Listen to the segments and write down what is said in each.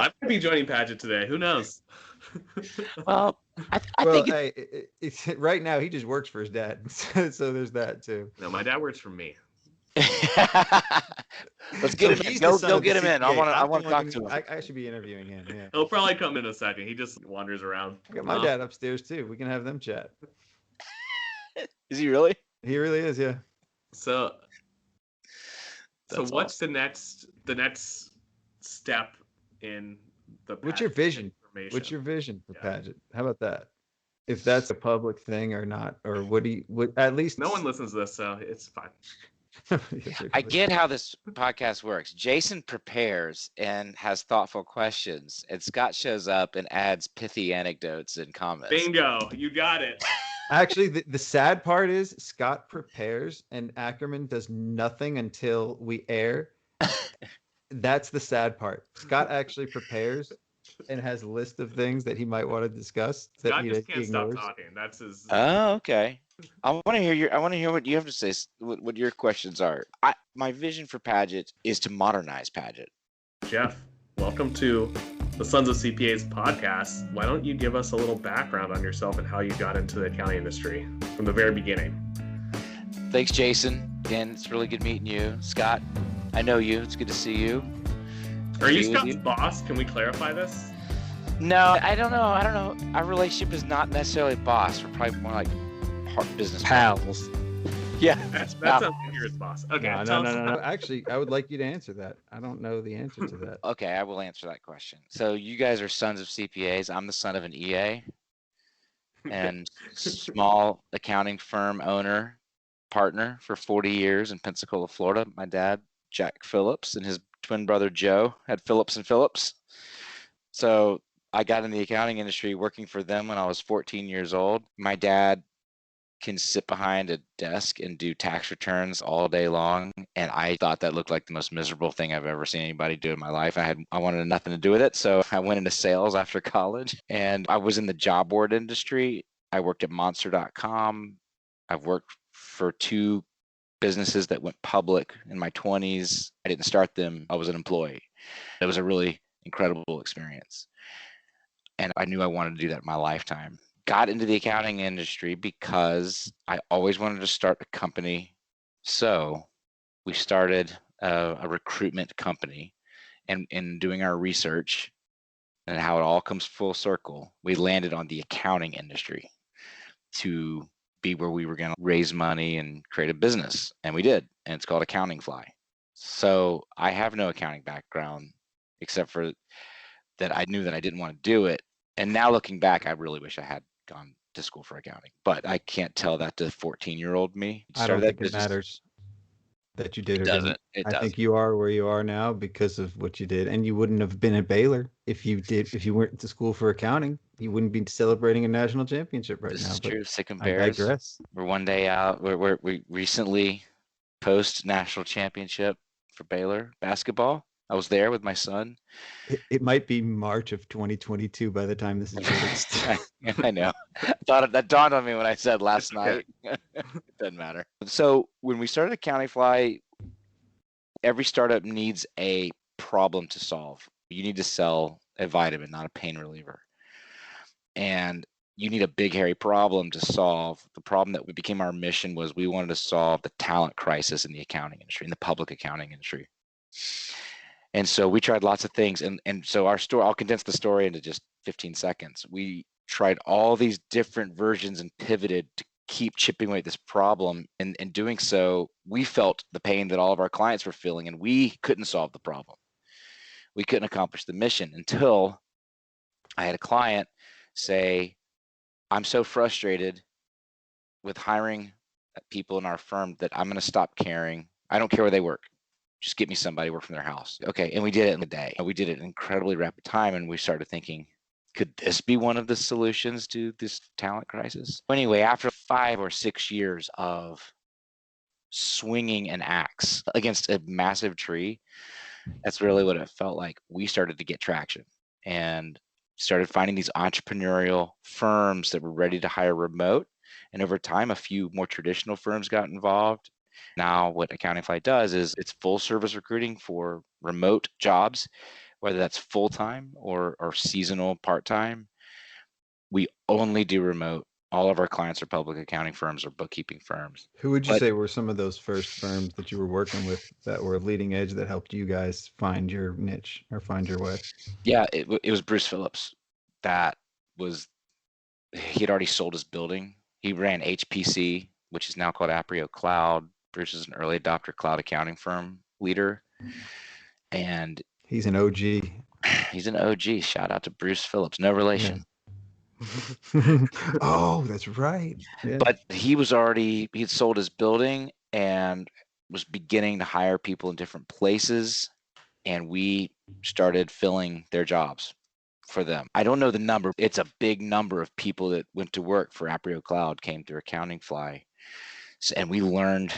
I might be joining Padgett today. Who knows? Well, I Well, think it's right now he just works for his dad, so there's that too. No, my dad works for me. let's get him in. He's the son Go of the get him in. I CPA. want to talk to him. I should be interviewing him. Yeah. He'll probably come in a second. He just wanders around. I got my dad upstairs too. We can have them chat. Is he really? He really is. Yeah. So That's what's the next step in the What's your Padgett vision? transformation? What's your vision for Padgett? How about that? If that's a public thing or not, or what at least No one listens to this, so it's fine. I get how this podcast works. Jason prepares and has thoughtful questions, and Scott shows up and adds pithy anecdotes and comments. Bingo, you got it. Actually, the sad part is Scott prepares and Ackerman does nothing until we air. That's the sad part. Scott actually prepares and has a list of things that he might want to discuss. Scott just can't stop talking. That's his. Oh, okay. I want to hear what you have to say. What your questions are. My vision for Padgett is to modernize Padgett. Jeff, welcome to the Sons of CPAs podcast. Why don't you give us a little background on yourself and how you got into the accounting industry from the very beginning? Thanks, Jason. Again, it's really good meeting you. Scott, I know you. It's good to see you. Are you Scott's boss? Can we clarify this? No, I don't know. Our relationship is not necessarily boss. We're probably more like business pals. Yeah, that sounds like you're his boss. Okay. No. Actually, I would like you to answer that. I don't know the answer to that. Okay, I will answer that question. So you guys are sons of CPAs. I'm the son of an EA and small accounting firm owner, partner for 40 years in Pensacola, Florida. My dad, Jack Phillips, and his twin brother, Joe, had Phillips and Phillips. So I got in the accounting industry working for them when I was 14 years old. My dad can sit behind a desk and do tax returns all day long, and I thought that looked like the most miserable thing I've ever seen anybody do in my life. I wanted nothing to do with it, so I went into sales after college, and I was in the job board industry. I worked at Monster.com. I've worked for 2 businesses that went public in my 20s. I didn't start them. I was an employee. It was a really incredible experience, and I knew I wanted to do that in my lifetime. Got into the accounting industry because I always wanted to start a company. So we started a recruitment company, and in doing our research and how it all comes full circle, we landed on the accounting industry to be where we were going to raise money and create a business. And we did. And it's called AccountingFly. So I have no accounting background, except for that I knew that I didn't want to do it. And now looking back, I really wish I had gone to school for accounting, but I can't tell that to 14-year-old me. I don't think it matters that you did or didn't. I think you are where you are now because of what you did, and you wouldn't have been at Baylor if you went to school for accounting. You wouldn't be celebrating a national championship right now. This is true. Sick and I Bears. digress. We're one day out. We recently post national championship for Baylor basketball. I was there with my son. It might be March of 2022 by the time this is released. I know. That dawned on me when I said last night. It doesn't matter. So when we started AccountingFly, every startup needs a problem to solve. You need to sell a vitamin, not a pain reliever. And you need a big, hairy problem to solve. The problem that became our mission was we wanted to solve the talent crisis in the accounting industry, in the public accounting industry. And so we tried lots of things. And so our story, I'll condense the story into just 15 seconds. We tried all these different versions and pivoted to keep chipping away at this problem. And in doing so, we felt the pain that all of our clients were feeling, and we couldn't solve the problem. We couldn't accomplish the mission until I had a client say, I'm so frustrated with hiring people in our firm that I'm going to stop caring. I don't care where they work. Just get me somebody to work from their house. Okay. And we did it in a day. We did it in incredibly rapid time. And we started thinking, could this be one of the solutions to this talent crisis? Anyway, after 5 or 6 years of swinging an axe against a massive tree, that's really what it felt like. We started to get traction and started finding these entrepreneurial firms that were ready to hire remote. And over time, a few more traditional firms got involved. Now what AccountingFly does is it's full service recruiting for remote jobs. whether that's full-time or seasonal part-time. We only do remote. All of our clients are public accounting firms or bookkeeping firms. Who would you But say were some of those first firms that you were working with that were leading edge that helped you guys find your niche or find your way? yeah, it was Bruce Phillips. That was, he had already sold his building. He ran HPC, which is now called Aprio Cloud. Bruce is an early adopter cloud accounting firm leader. And He's an OG. he's an OG. Shout out to Bruce Phillips. No relation. Yeah. Oh, that's right. Yeah. But he'd sold his building and was beginning to hire people in different places. And we started filling their jobs for them. I don't know the number. It's a big number of people that went to work for Aprio Cloud came through AccountingFly. And we learned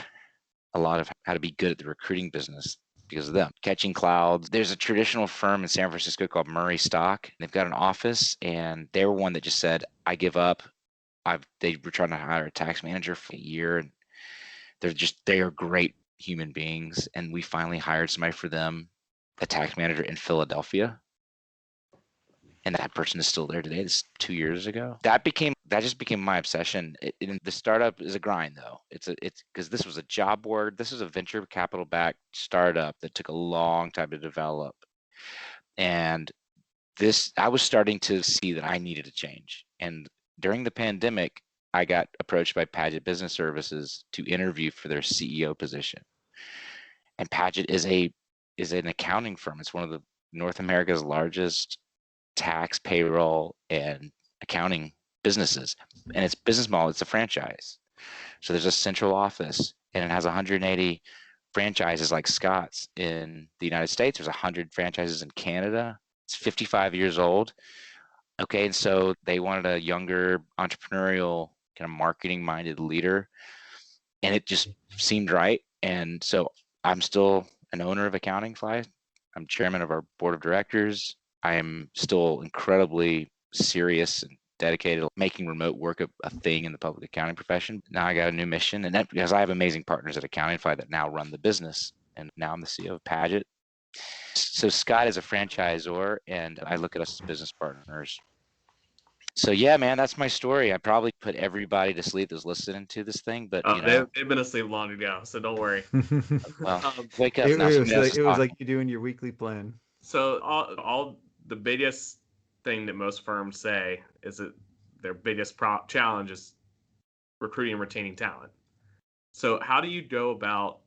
a lot of how to be good at the recruiting business because of them. Catching clouds. There's a traditional firm in San Francisco called Murray Stock. They've got an office, and they were one that just said, I give up. They were trying to hire a tax manager for a year, and they are great human beings. And we finally hired somebody for them, a tax manager in Philadelphia. And that person is still there today. This is 2 years ago. That just became my obsession. The startup is a grind, though. It's because this was a job board. This was a venture capital backed startup that took a long time to develop. And I was starting to see that I needed to change. And during the pandemic, I got approached by Padgett Business Services to interview for their CEO position. And Padgett is an accounting firm. It's one of the North America's largest tax, payroll, and accounting businesses. And its business model, it's a franchise. So there's a central office, and it has 180 franchises like Scott's in the United States. There's 100 franchises in Canada. It's 55 years old. Okay, and so they wanted a younger, entrepreneurial, kind of marketing-minded leader, and it just seemed right. And so I'm still an owner of AccountingFly. I'm chairman of our board of directors. I am still incredibly serious and dedicated to making remote work a thing in the public accounting profession. Now I got a new mission, and that because I have amazing partners at AccountingFly that now run the business, and now I'm the CEO of Padgett. So Scott is a franchisor, and I look at us as business partners. So yeah, man, that's my story. I probably put everybody to sleep that's listening to this thing, but they've been asleep long ago, so don't worry. Well, wake up. It Now was like you doing your weekly plan. So all the biggest thing that most firms say is that their biggest challenge is recruiting and retaining talent. So how do you go about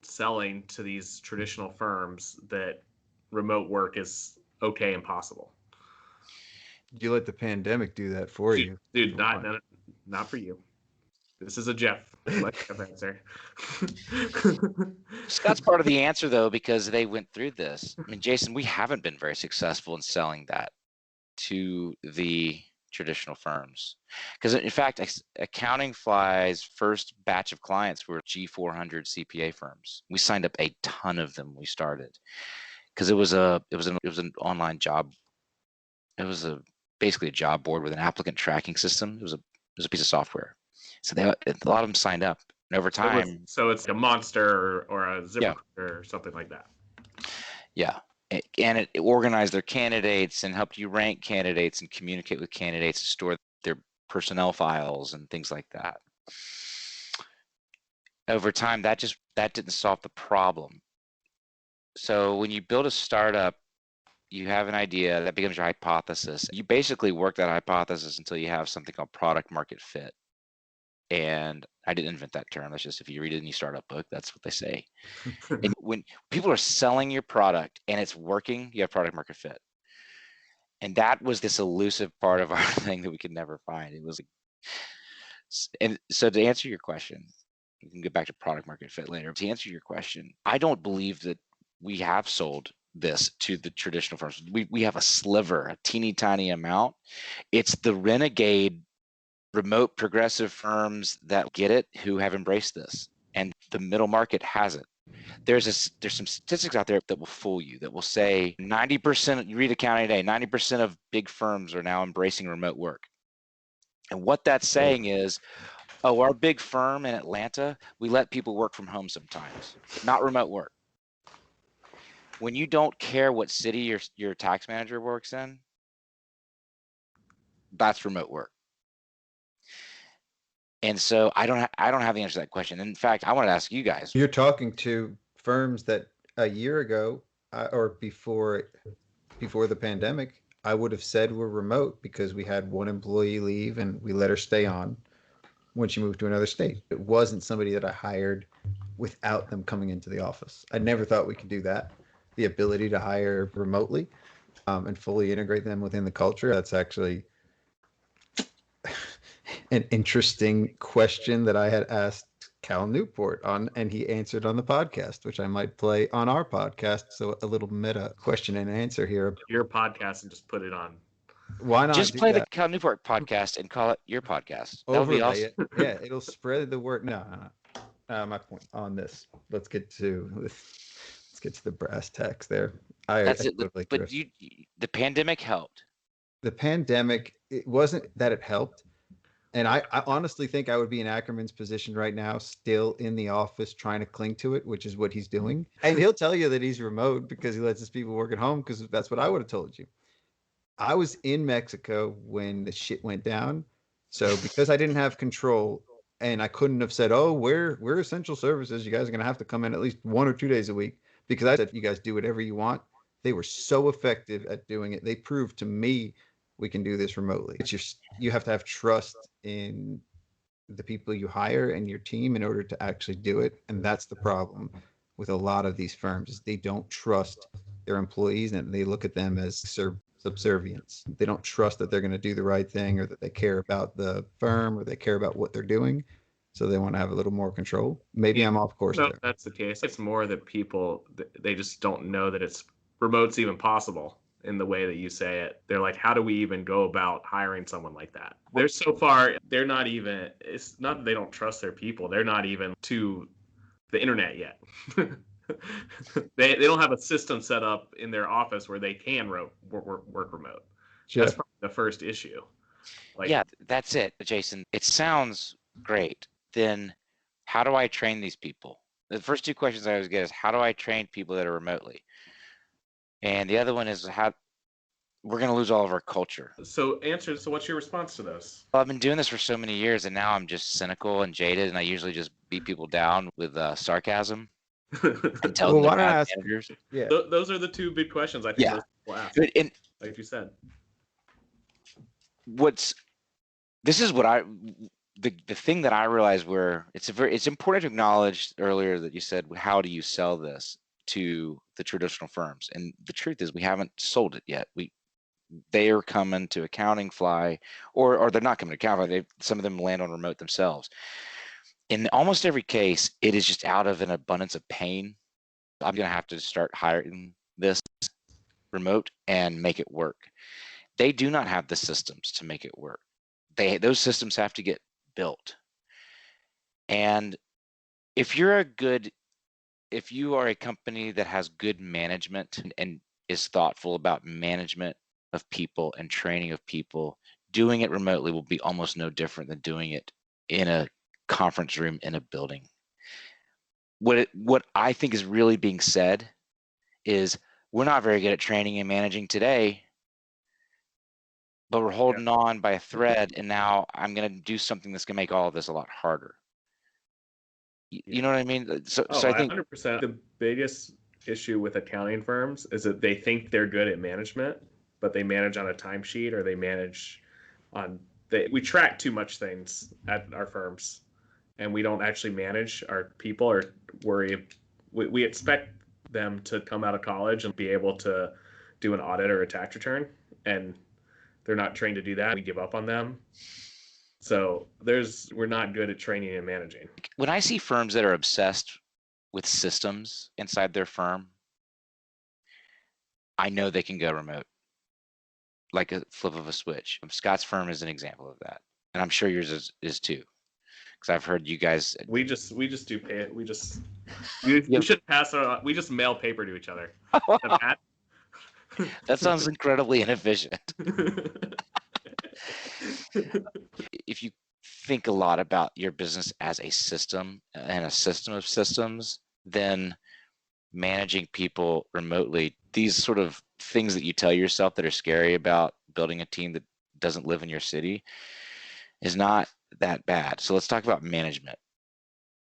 selling to these traditional firms that remote work is okay and possible? You let the pandemic do that for you. Dude, not for you. This is a Jeff answer. Scott's part of the answer, though, because they went through this. I mean, Jason, we haven't been very successful in selling that to the traditional firms. Because, in fact, AccountingFly's first batch of clients were G400 CPA firms. We signed up a ton of them when we started because it was an online job. It was basically a job board with an applicant tracking system. It was a piece of software. So a lot of them signed up, and over time. So it's a Monster or a ZipRecruiter or something like that. Yeah, and it organized their candidates and helped you rank candidates and communicate with candidates, store their personnel files and things like that. Over time, that didn't solve the problem. So when you build a startup, you have an idea that becomes your hypothesis. You basically work that hypothesis until you have something called product market fit. And I didn't invent that term. That's just if you read it in your startup book, that's what they say. And when people are selling your product and it's working, you have product market fit. And that was this elusive part of our thing that we could never find. It was, and so to answer your question, we can get back to product market fit later. To answer your question, I don't believe that we have sold this to the traditional firms. We have a sliver, a teeny tiny amount. It's the renegade remote progressive firms that get it, who have embraced this, and the middle market hasn't. There's some statistics out there that will fool you, that will say 90%, you read Accounting Today, 90% of big firms are now embracing remote work. And what that's saying is, our big firm in Atlanta, we let people work from home sometimes, not remote work. when you don't care what city your tax manager works in, that's remote work. And so I don't have the answer to that question. In fact, I wanted to ask you guys. You're talking to firms that a year ago or before the pandemic, I would have said we're remote because we had one employee leave and we let her stay on when she moved to another state. It wasn't somebody that I hired without them coming into the office. I never thought we could do that. The ability to hire remotely and fully integrate them within the culture. That's actually an interesting question that I had asked Cal Newport on, and he answered on the podcast, which I might play on our podcast. So a little meta question and answer here. Your podcast and just put it on. Why not just do play that? the Cal Newport podcast and call it your podcast? That would be Overlay awesome. it. Yeah, it'll spread the word. No. My point on this. Let's get to the brass tacks there. That's it. But the pandemic helped. The pandemic, it wasn't that it helped. And I honestly think I would be in Ackerman's position right now, still in the office trying to cling to it, which is what he's doing. And he'll tell you that he's remote because he lets his people work at home, because that's what I would have told you. I was in Mexico when the shit went down. So because I didn't have control and I couldn't have said, oh, we're essential services, you guys are going to have to come in at least 1 or 2 days a week, because I said, you guys do whatever you want. They were so effective at doing it. They proved to me we can do this remotely. It's just, you have to have trust in the people you hire and your team in order to actually do it. And that's the problem with a lot of these firms, is they don't trust their employees and they look at them as subservience. They don't trust that they're going to do the right thing, or that they care about the firm, or they care about what they're doing. So they want to have a little more control. Maybe I'm off course there. That's the case. It's more that people, they just don't know that it's remote's even possible in the way that you say it. They're like, how do we even go about hiring someone like that? They're so far, they're not even, it's not that they don't trust their people. They're not even to the internet yet. They don't have a system set up in their office where they can work remote. Sure. That's probably the first issue. Yeah, that's it, Jason. It sounds great. Then how do I train these people? The first two questions I always get is, how do I train people that are remotely? And the other one is, how we're going to lose all of our culture. So what's your response to those? Well, I've been doing this for so many years, and now I'm just cynical and jaded, and I usually just beat people down with sarcasm. And tell them Well, why they're don't I bad ask- managers. Yeah. Those are the two big questions I think Yeah. most people ask. And Like you said. The thing that I realized, where it's important to acknowledge earlier that you said, how do you sell this to the traditional firms? And the truth is, we haven't sold it yet. They are coming to AccountingFly, or they're not coming to AccountingFly. Some of them land on remote themselves. In almost every case, it is just out of an abundance of pain. I'm going to have to start hiring this remote and make it work. They do not have the systems to make it work. Those systems have to get built. And if you are a company that has good management and is thoughtful about management of people and training of people, doing it remotely will be almost no different than doing it in a conference room in a building. What I think is really being said is, we're not very good at training and managing today, but we're holding on by a thread, and now I'm going to do something that's going to make all of this a lot harder. You know what I mean? So I think 100%. The biggest issue with accounting firms is that they think they're good at management, but they manage on a timesheet, or they manage on we track too much things at our firms, and we don't actually manage our people, or worry. We expect them to come out of college and be able to do an audit or a tax return, and they're not trained to do that. We give up on them. So we're not good at training and managing. When I see firms that are obsessed with systems inside their firm, I know they can go remote, like a flip of a switch. Scott's firm is an example of that, and I'm sure yours is too, because I've heard you guys. We just do pay it. We should pass our. We just mail paper to each other. That sounds incredibly inefficient. If you think a lot about your business as a system and a system of systems, then managing people remotely, these sort of things that you tell yourself that are scary about building a team that doesn't live in your city is not that bad. So let's talk about management.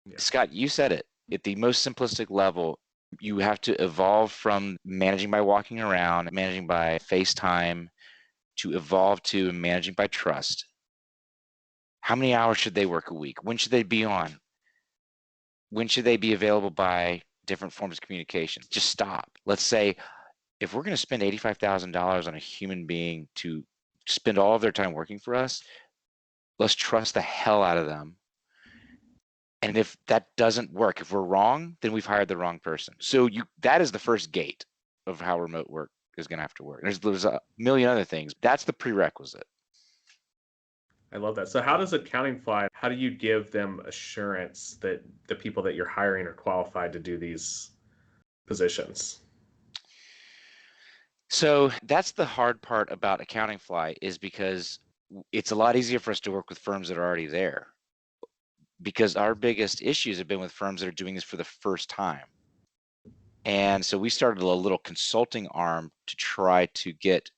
Yeah. Scott, you said it. At the most simplistic level, you have to evolve from managing by walking around, managing by FaceTime, to evolve to managing by trust. How many hours should they work a week? When should they be on? When should they be available by different forms of communication? Just stop. Let's say if we're going to spend $85,000 on a human being to spend all of their time working for us, let's trust the hell out of them. And if that doesn't work, if we're wrong, then we've hired the wrong person. So that is the first gate of how remote work is going to have to work. There's a million other things. That's the prerequisite. I love that. So how does AccountingFly, how do you give them assurance that the people that you're hiring are qualified to do these positions? So that's the hard part about AccountingFly, is because it's a lot easier for us to work with firms that are already there, because our biggest issues have been with firms that are doing this for the first time. And so we started a little consulting arm to try to get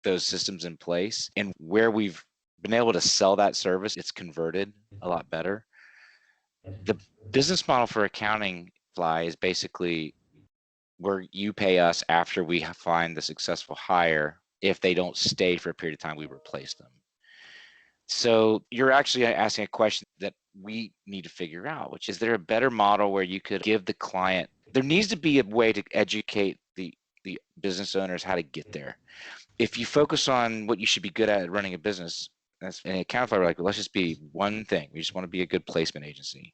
those systems in place. And where we've been able to sell that service, it's converted a lot better. The business model for AccountingFly is basically where you pay us after we find the successful hire. If they don't stay for a period of time, we replace them. So you're actually asking a question that we need to figure out, which is, there a better model where you could give the client, there needs to be a way to educate the business owners how to get there. If you focus on what you should be good at running a business, that's an AccountingFly, we're like, well, let's just be one thing. We just want to be a good placement agency.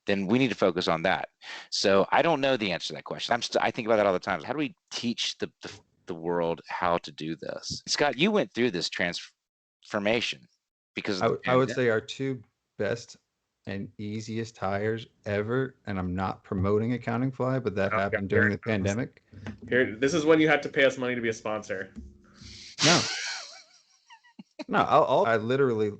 Then we need to focus on that. So I don't know the answer to that question. I think about that all the time. How do we teach the world how to do this? Scott, you went through this transformation because I would say our two best and easiest hires ever, and I'm not promoting AccountingFly, but that happened during the pandemic. Here, this is when you had to pay us money to be a sponsor. No, I literally,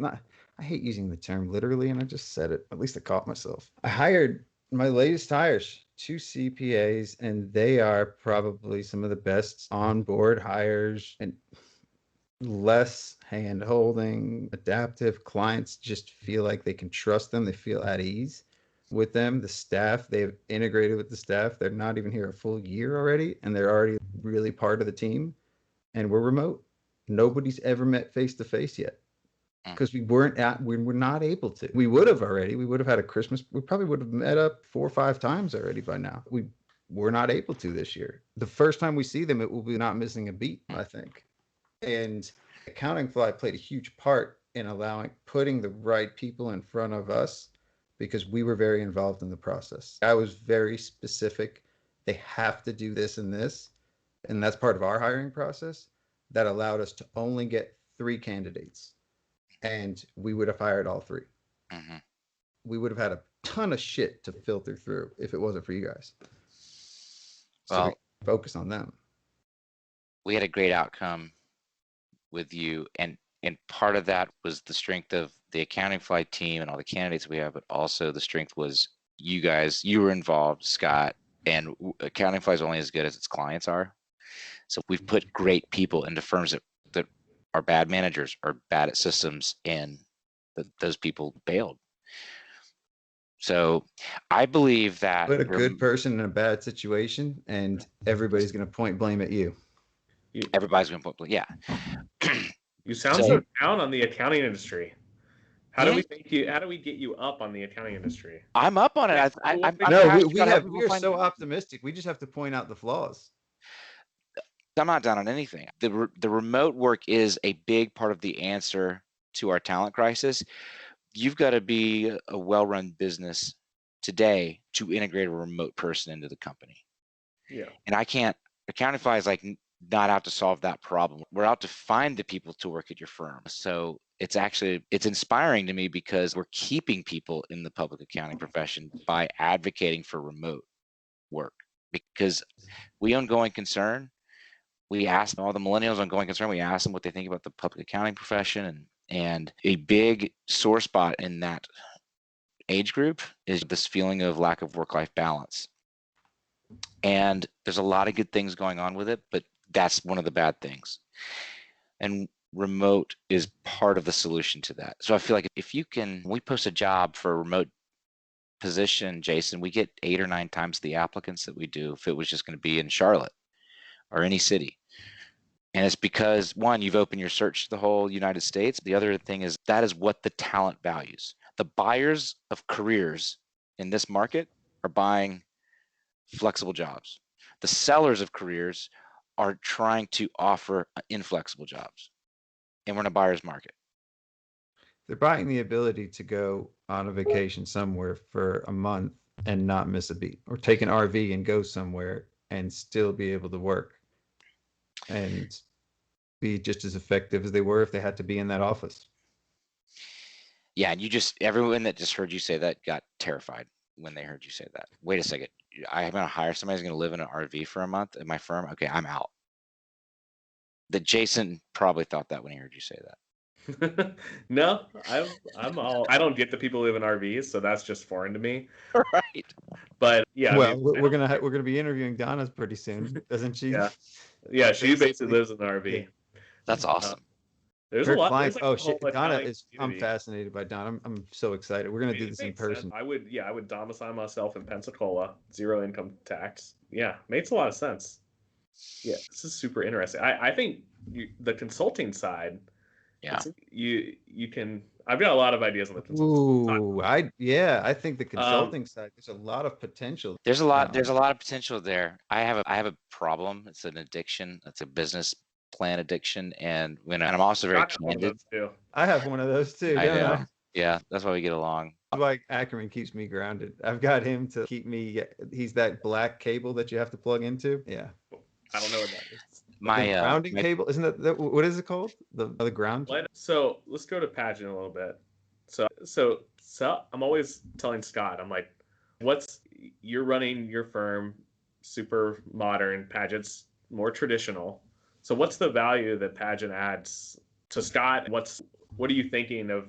I hate using the term literally, and I just said it. At least I caught myself. I hired my latest hires, 2 CPAs, and they are probably some of the best on-board hires, and less hand-holding, adaptive. Clients just feel like they can trust them. They feel at ease with them. The staff, they've integrated with the staff. They're not even here a full year already, and they're already really part of the team. And we're remote. Nobody's ever met face-to-face yet, because we were not able to. We would have already. We would have had a Christmas. We probably would have met up 4 or 5 times already by now. We're not able to this year. The first time we see them, it will be not missing a beat, I think. And AccountingFly played a huge part in putting the right people in front of us, because we were very involved in the process. I was very specific. They have to do this and this. And that's part of our hiring process. That allowed us to only get 3 candidates. And we would have hired all 3. Mm-hmm. We would have had a ton of shit to filter through if it wasn't for you guys. So we focus on them. We had a great outcome with you, and part of that was the strength of the AccountingFly team and all the candidates we have, but also the strength was you guys. You were involved, Scott, and AccountingFly is only as good as its clients are. So we've put great people into firms that are bad managers or bad at systems, and those people bailed. So I believe that put a good person in a bad situation, and everybody's going to point blame at you. Everybody's going to point blame. Yeah. You sound so down on the accounting industry. How do we get you up on the accounting industry? I'm up on it. We are so optimistic. We just have to point out the flaws. I'm not down on anything. The remote work is a big part of the answer to our talent crisis. You've got to be a well-run business today to integrate a remote person into the company. Yeah. And AccountingFly is like not out to solve that problem. We're out to find the people to work at your firm. So it's inspiring to me, because we're keeping people in the public accounting profession by advocating for remote work. Because we own Going Concern. We asked all the millennials on Going Concern, we asked them what they think about the public accounting profession, and a big sore spot in that age group is this feeling of lack of work-life balance. And there's a lot of good things going on with it, but that's one of the bad things. And remote is part of the solution to that. So I feel like if you can, we post a job for a remote position, Jason, we get 8 or 9 times the applicants that we do if it was just going to be in Charlotte or any city. And it's because, one, you've opened your search to the whole United States. The other thing is that is what the talent values. The buyers of careers in this market are buying flexible jobs. The sellers of careers are trying to offer inflexible jobs. And we're in a buyer's market. They're buying the ability to go on a vacation somewhere for a month and not miss a beat, or take an RV and go somewhere and still be able to work and be just as effective as they were if they had to be in that office. Yeah, and everyone that just heard you say that got terrified when they heard you say that. Wait a second, I'm going to hire somebody who's going to live in an RV for a month at my firm? Okay, I'm out. That Jason probably thought that when he heard you say that. No, I'm all. I don't get the people who live in RVs, so that's just foreign to me. Right. But yeah, well, I mean, we're gonna be interviewing Donna pretty soon, doesn't she? Yeah, she basically lives in an RV. Yeah. That's awesome. There's a lot. Flying. There's like Shit, Donna is. I'm fascinated by Donna. I'm so excited. We're gonna do this in person. I would domicile myself in Pensacola, 0 income tax. Yeah, makes a lot of sense. Yeah, this is super interesting. I think the consulting side. Yeah. You can. I've got a lot of ideas on the consulting side. I think the consulting side, there's a lot of potential. There's a lot of potential there. I have a problem. It's an addiction. It's a business plan addiction, and I'm also very candid. I have one of those too. I know. Yeah, that's why we get along. That's why Ackerman keeps me grounded. I've got him to keep me. He's that black cable that you have to plug into. Yeah. I don't know what that is. The grounding cable, isn't that what is it called? The ground. So let's go to Padgett a little bit. So I'm always telling Scott, I'm like, you're running your firm, super modern. Padgett's more traditional. So what's the value that Padgett adds to Scott? What are you thinking of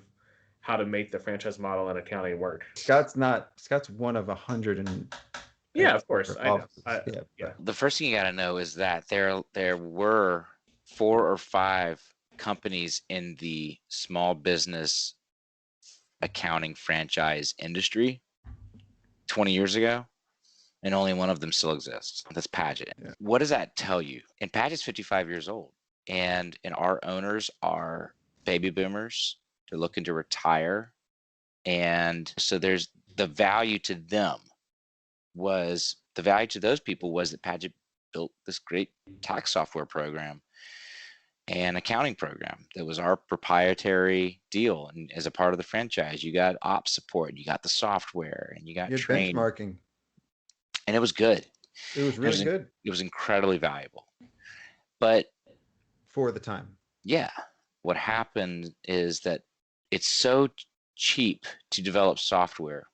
how to make the franchise model and accounting work? Scott's one of 100 and. Yeah, of course. I know. Yeah. The first thing you got to know is that there were 4 or 5 companies in the small business accounting franchise industry 20 years ago, and only one of them still exists. That's Padgett. Yeah. What does that tell you? And Padgett's 55 years old, and our owners are baby boomers. They're looking to retire, and so there's the value to them. The value to those people was that Padgett built this great tax software program and accounting program that was our proprietary deal. And as a part of the franchise, you got ops support, you got the software, and you got training. Benchmarking. And it was good. It was really good. It was incredibly valuable. But for the time. Yeah. What happened is that it's so cheap to develop software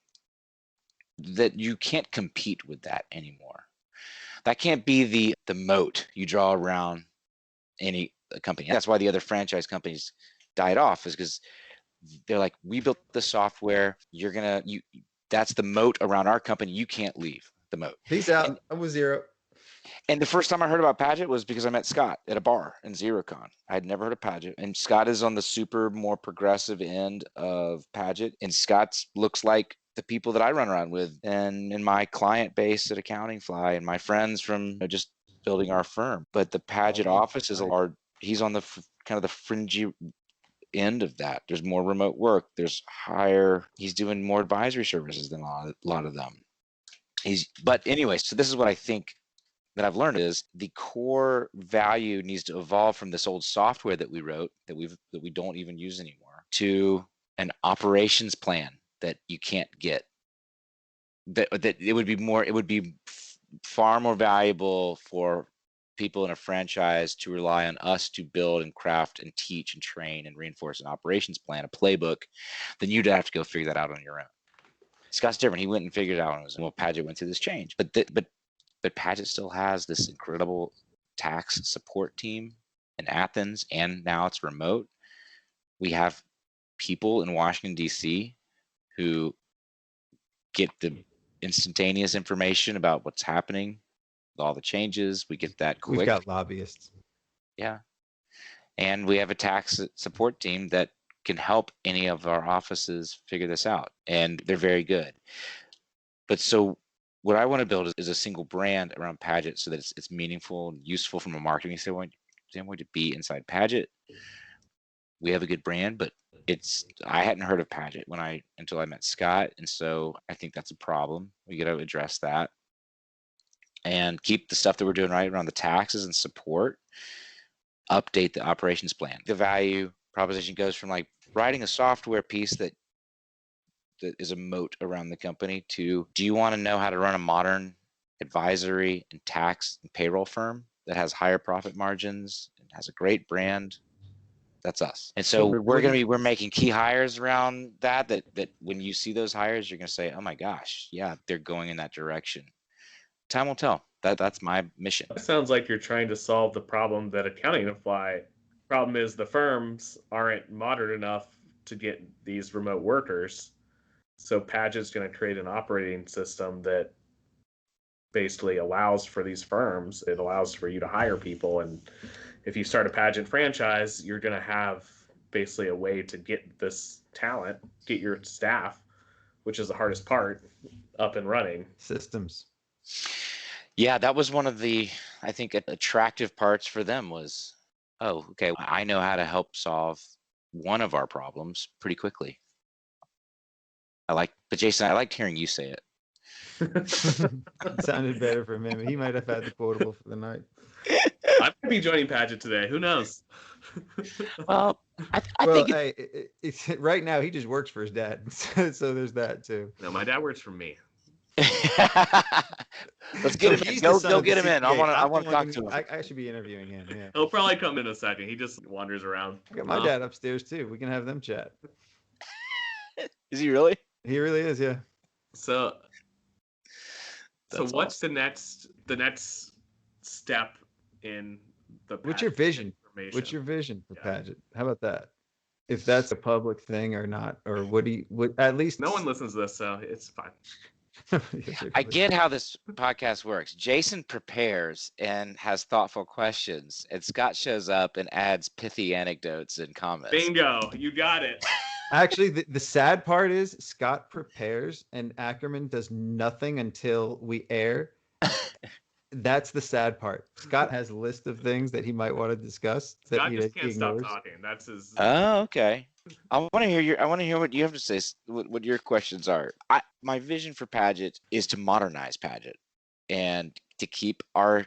that you can't compete with that anymore. That can't be the moat you draw around any company. That's why the other franchise companies died off, is because they're like, we built the software. That's the moat around our company. You can't leave the moat. Peace out. I'm with Zero. And the first time I heard about Padgett was because I met Scott at a bar in ZeroCon. I had never heard of Padgett, and Scott is on the super more progressive end of Padgett, and Scott looks like the people that I run around with and in my client base at AccountingFly and my friends from just building our firm. But the Padgett office he's on the kind of the fringy end of that. There's more remote work. He's doing more advisory services than a lot of them. But anyway, so this is what I think that I've learned is the core value needs to evolve from this old software that we wrote that we don't even use anymore to an operations plan that you can't get. That it would be far more valuable for people in a franchise to rely on us to build and craft and teach and train and reinforce an operations plan, a playbook, than you'd have to go figure that out on your own. Scott's different. He went and figured it out on his own. Well, Padgett went through this change, but Padgett still has this incredible tax support team in Athens, and now it's remote. We have people in Washington, D.C. who get the instantaneous information about what's happening, all the changes. We get that quick. We've got lobbyists. Yeah. And we have a tax support team that can help any of our offices figure this out. And they're very good. But so what I want to build is a single brand around Padgett so that it's meaningful and useful from a marketing standpoint to be inside Padgett. We have a good brand, but I hadn't heard of Padgett until I met Scott. And so I think that's a problem. We got to address that and keep the stuff that we're doing right around the taxes and support, update the operations plan. The value proposition goes from like writing a software piece that is a moat around the company to, do you want to know how to run a modern advisory and tax and payroll firm that has higher profit margins and has a great brand? That's us. And so we're making key hires around that when you see those hires, you're going to say, oh my gosh, yeah, they're going in that direction. Time will tell. That's my mission. It sounds like you're trying to solve the problem that AccountingFly. Problem is the firms aren't modern enough to get these remote workers. So Padgett's going to create an operating system that basically allows for these firms. It allows for you to hire people. And if you start a Padgett franchise, you're going to have basically a way to get this talent, get your staff, which is the hardest part, up and running. Systems. Yeah, that was one of the, I think, attractive parts for them was, oh, okay, I know how to help solve one of our problems pretty quickly. But Jason, I liked hearing you say it. It sounded better from him. He might have had the quotable for the night. I might be joining Padgett today. Who knows? Well, I think it's right now he just works for his dad, so there's that too. No, my dad works for me. Let's get him in. Go get him in. I want to talk to him. I should be interviewing him. Yeah. He'll probably come in a second. He just wanders around. I got my dad upstairs too. We can have them chat. Is he really? He really is. Yeah. So That's what's the next step in the What's your vision? information? What's your vision for Padgett? How about that? If that's a public thing or not, or what at least no one listens to this, so it's fine. I get how this podcast works. Jason prepares and has thoughtful questions, and Scott shows up and adds pithy anecdotes and comments. Bingo, you got it. Actually, the sad part is Scott prepares and Ackerman does nothing until we air. That's the sad part. Scott has a list of things that he might want to discuss. Scott just can't stop talking. That's his. Oh, okay. I want to hear what you have to say. What your questions are. My vision for Padgett is to modernize Padgett and to keep our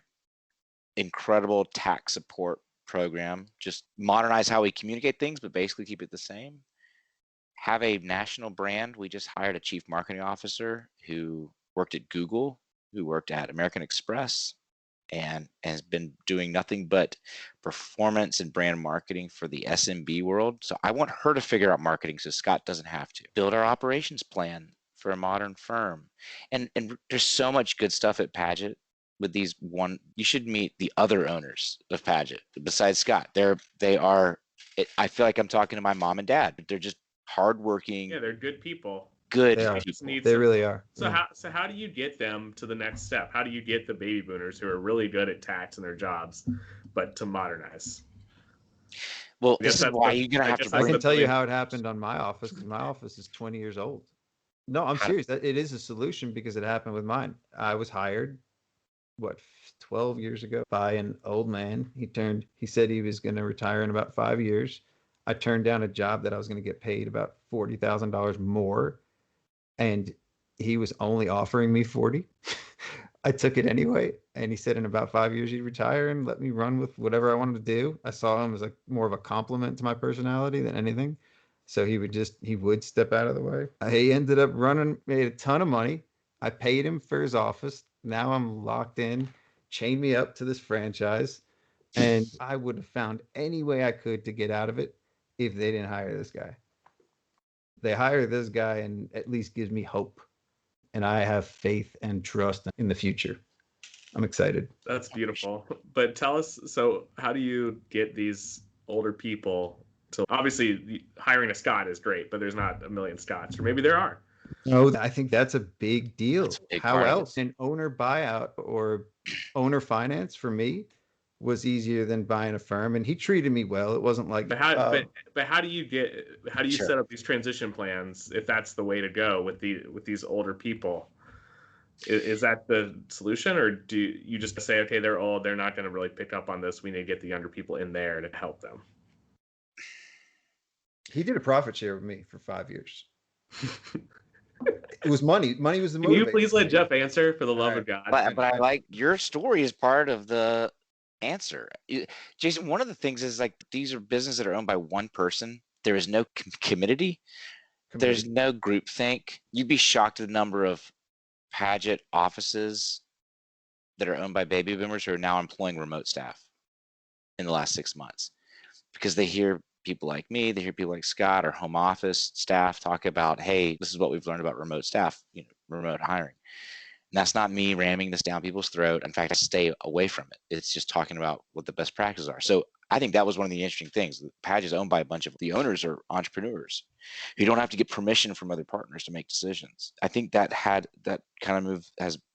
incredible tax support program. Just modernize how we communicate things, but basically keep it the same. Have a national brand. We just hired a chief marketing officer who worked at Google, who worked at American Express, and has been doing nothing but performance and brand marketing for the SMB world. So I want her to figure out marketing so Scott doesn't have to. Build our operations plan for a modern firm. And there's so much good stuff at Padgett with these you should meet the other owners of Padgett besides Scott. They are, I feel like I'm talking to my mom and dad, but they're just hardworking. Yeah, they're good people. Good. They really are. So how do you get them to the next step? How do you get the baby boomers who are really good at tax and their jobs, but to modernize? Well, this is why you're gonna have to. I can tell you how it happened on my office because my office is 20 years old. No, I'm serious. It is a solution because it happened with mine. I was hired, 12 years ago by an old man. He said he was going to retire in about 5 years. I turned down a job that I was going to get paid about $40,000 more. And he was only offering me 40. I took it anyway. And he said in about 5 years, he'd retire and let me run with whatever I wanted to do. I saw him as more of a compliment to my personality than anything. So he would step out of the way. He ended up made a ton of money. I paid him for his office. Now I'm locked in, chained me up to this franchise. And I would have found any way I could to get out of it if they didn't hire this guy. They hire this guy and at least gives me hope. And I have faith and trust in the future. I'm excited. That's beautiful. But tell us, so how do you get these older people to, obviously hiring a Scott is great, but there's not a million Scotts, or maybe there are. No, I think that's a big deal. That's a big How part of it. else? An owner buyout or owner finance for me was easier than buying a firm, and he treated me well. It wasn't like, But how do you Sure. set up these transition plans if that's the way to go with these older people? Is that the solution, or do you just say, okay, they're old, they're not going to really pick up on this, we need to get the younger people in there to help them? he did a profit share with me for 5 years. It was money. Money was the Can you motivator. please let Jeff answer, for the love of God? But I like your story is part of the answer. Jason, one of the things is like these are businesses that are owned by one person. There is no committee. There's no group think. You'd be shocked at the number of Padgett offices that are owned by baby boomers who are now employing remote staff in the last 6 months because they hear people like me, they hear people like Scott, our home office staff talk about, hey, this is what we've learned about remote staff, remote hiring. And that's not me ramming this down people's throat. In fact, I stay away from it. It's just talking about what the best practices are. So I think that was one of the interesting things. Padgett is owned by a bunch of the owners are entrepreneurs who don't have to get permission from other partners to make decisions. I think that kind of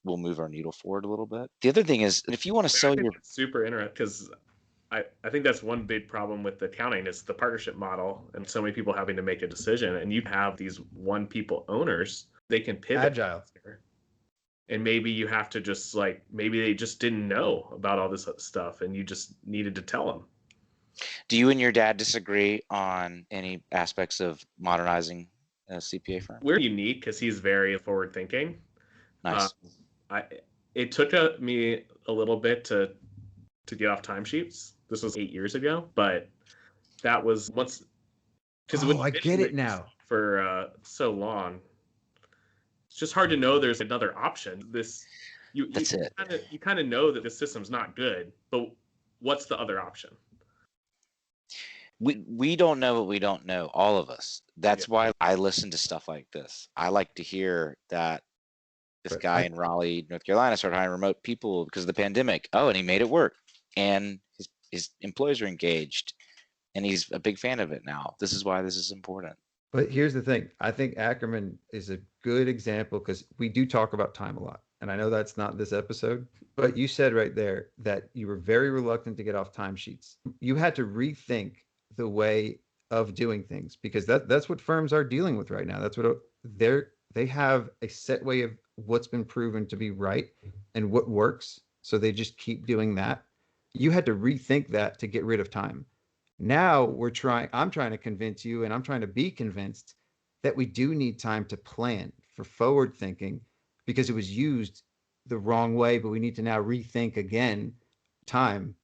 will move our needle forward a little bit. The other thing is, if you want to sell your super interesting, because I think that's one big problem with accounting is the partnership model and so many people having to make a decision, and you have these one people owners, they can pivot. Agile. And maybe you have to just maybe they just didn't know about all this stuff and you just needed to tell them. Do you and your dad disagree on any aspects of modernizing a CPA firm? We're unique because he's very forward thinking. Nice. It took me a little bit to get off timesheets. This was 8 years ago, but that was once. I get it now. For so long, it's just hard to know there's another option. You kind of know that the system's not good, but what's the other option? We don't know what we don't know, all of us. That's why I listen to stuff like this. I like to hear that this guy in Raleigh, North Carolina, started hiring remote people because of the pandemic. Oh, and he made it work. And his employees are engaged. And he's a big fan of it now. This is why this is important. But here's the thing. I think Ackerman is a good example because we do talk about time a lot. And I know that's not this episode, but you said right there that you were very reluctant to get off timesheets. You had to rethink the way of doing things because that's what firms are dealing with right now. That's what they have a set way of what's been proven to be right and what works. So they just keep doing that. You had to rethink that to get rid of time. Now I'm trying to convince you, and I'm trying to be convinced that we do need time to plan for forward thinking because it was used the wrong way, but we need to now rethink again time.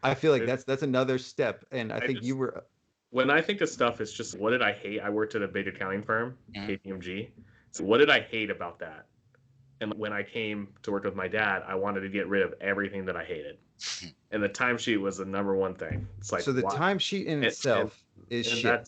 I feel like that's another step. And I think you were. When I think of stuff, it's just, what did I hate? I worked at a big accounting firm, KPMG. So what did I hate about that? And when I came to work with my dad, I wanted to get rid of everything that I hated. And the timesheet was the number one thing. It's like, so the timesheet in itself is shit.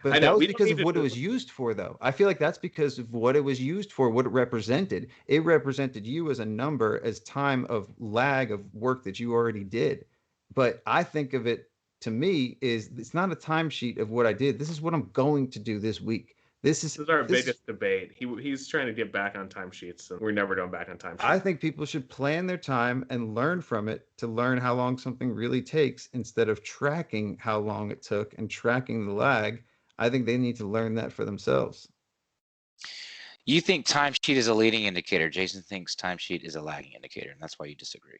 But I know, that was because of what it was used for, though. I feel like that's because of what it was used for, what it represented. It represented you as a number, as time of lag of work that you already did. But I think of it, to me, it's not a timesheet of what I did. This is what I'm going to do this week. This is our biggest debate. He's trying to get back on timesheets, and we're never going back on timesheets. I think people should plan their time and learn from it to learn how long something really takes instead of tracking how long it took and tracking the lag. I think they need to learn that for themselves. You think timesheet is a leading indicator. Jason thinks timesheet is a lagging indicator, and that's why you disagree.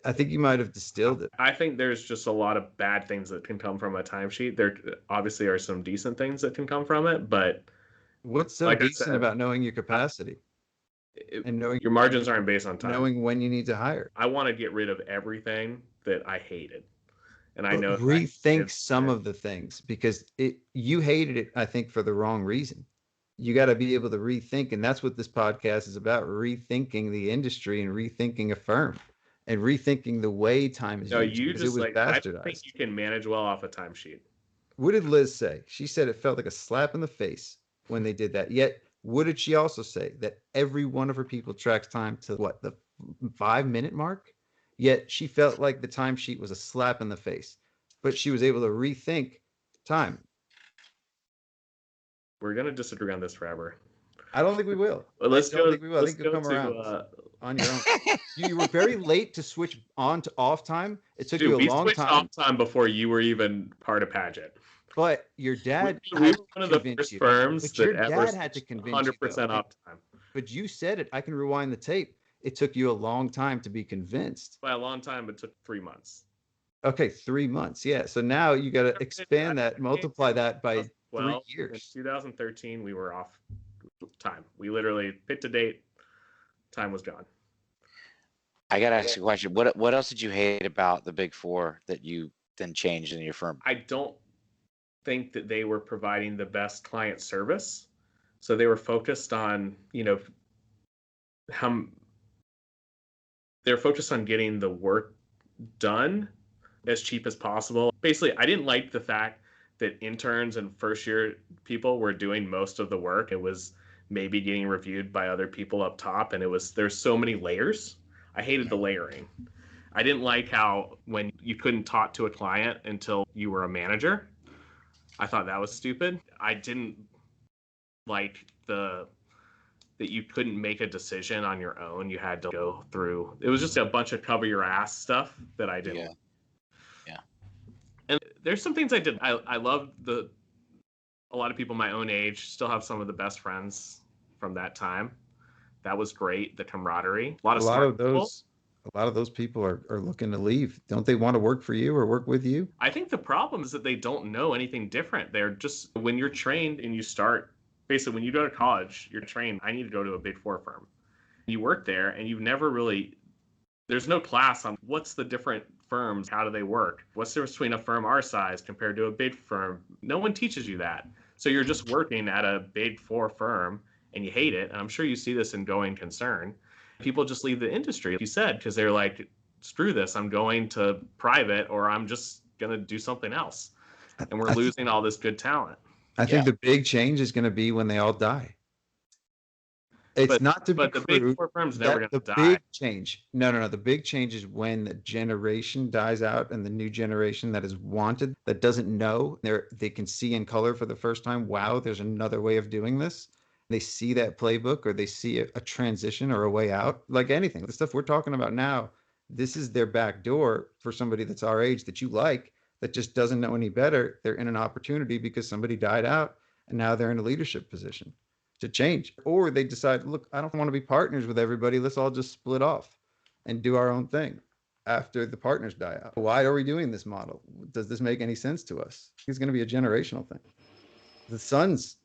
I think you might have distilled it. I think there's just a lot of bad things that can come from a timesheet. There obviously are some decent things that can come from it, but what's so decent about knowing your capacity and knowing your margins aren't based on time? Knowing when you need to hire. I want to get rid of everything that I hated, and I know rethink some of the things because you hated it. I think for the wrong reason. You got to be able to rethink, and that's what this podcast is about: rethinking the industry and rethinking a firm. And rethinking the way time is used. You just bastardized. I don't think you can manage well off a timesheet. What did Liz say? She said it felt like a slap in the face when they did that. Yet, what did she also say? That every one of her people tracks time to the 5-minute mark? Yet she felt like the timesheet was a slap in the face. But she was able to rethink time. We're gonna disagree on this forever. I don't think we will. Well, I don't think we will. I think you'll come around on your own. You were very late to switch on to off time. It took you a we long switched time. off time before you were even part of Padgett. But your dad we had were to one of the convince first you. firms But that your ever dad had to convince you, 100% though. off time. But you said it. I can rewind the tape. It took you a long time to be convinced. By a long time, it took 3 months. Okay, 3 months. Yeah. So now you got to expand that, multiply that by 3 years. In 2013, we were off time. We literally picked a date. Time was gone. I got to ask you a question. What else did you hate about the Big Four that you then changed in your firm? I don't think that they were providing the best client service. So they were focused on, they're focused on getting the work done as cheap as possible. Basically, I didn't like the fact that interns and first year people were doing most of the work. It was maybe getting reviewed by other people up top, and there's so many layers. I hated the layering. I didn't like how when you couldn't talk to a client until you were a manager. I thought that was stupid. I didn't like that you couldn't make a decision on your own. You had to go through. It was just a bunch of cover your ass stuff that I didn't. Yeah. And there's some things I did. I love a lot of people my own age still have some of the best friends from that time. That was great. The camaraderie. A lot of those people are looking to leave. Don't they want to work for you or work with you? I think the problem is that they don't know anything different. They're just, when you're trained and you start, basically when you go to college, you're trained, I need to go to a Big Four firm. You work there and you've never really, there's no class on what's the different firms, how do they work? What's the difference between a firm our size compared to a big firm? No one teaches you that. So you're just working at a Big Four firm and you hate it. And I'm sure you see this in Going Concern. People just leave the industry, like you said, because they're like, screw this, I'm going to private, or I'm just going to do something else. And we're losing all this good talent. I think the big change is going to be when they all die. It's not to be crude. But the Big Four firm's never going to die. The big change. No. The big change is when the generation dies out and the new generation that is wanted, that doesn't know, they can see in color for the first time, wow, there's another way of doing this. They see that playbook, or they see a transition or a way out, like anything. The stuff we're talking about now, this is their back door for somebody that's our age that you like, that just doesn't know any better. They're in an opportunity because somebody died out and now they're in a leadership position to change. Or they decide, look, I don't want to be partners with everybody. Let's all just split off and do our own thing after the partners die out. Why are we doing this model? Does this make any sense to us? It's going to be a generational thing. The sons,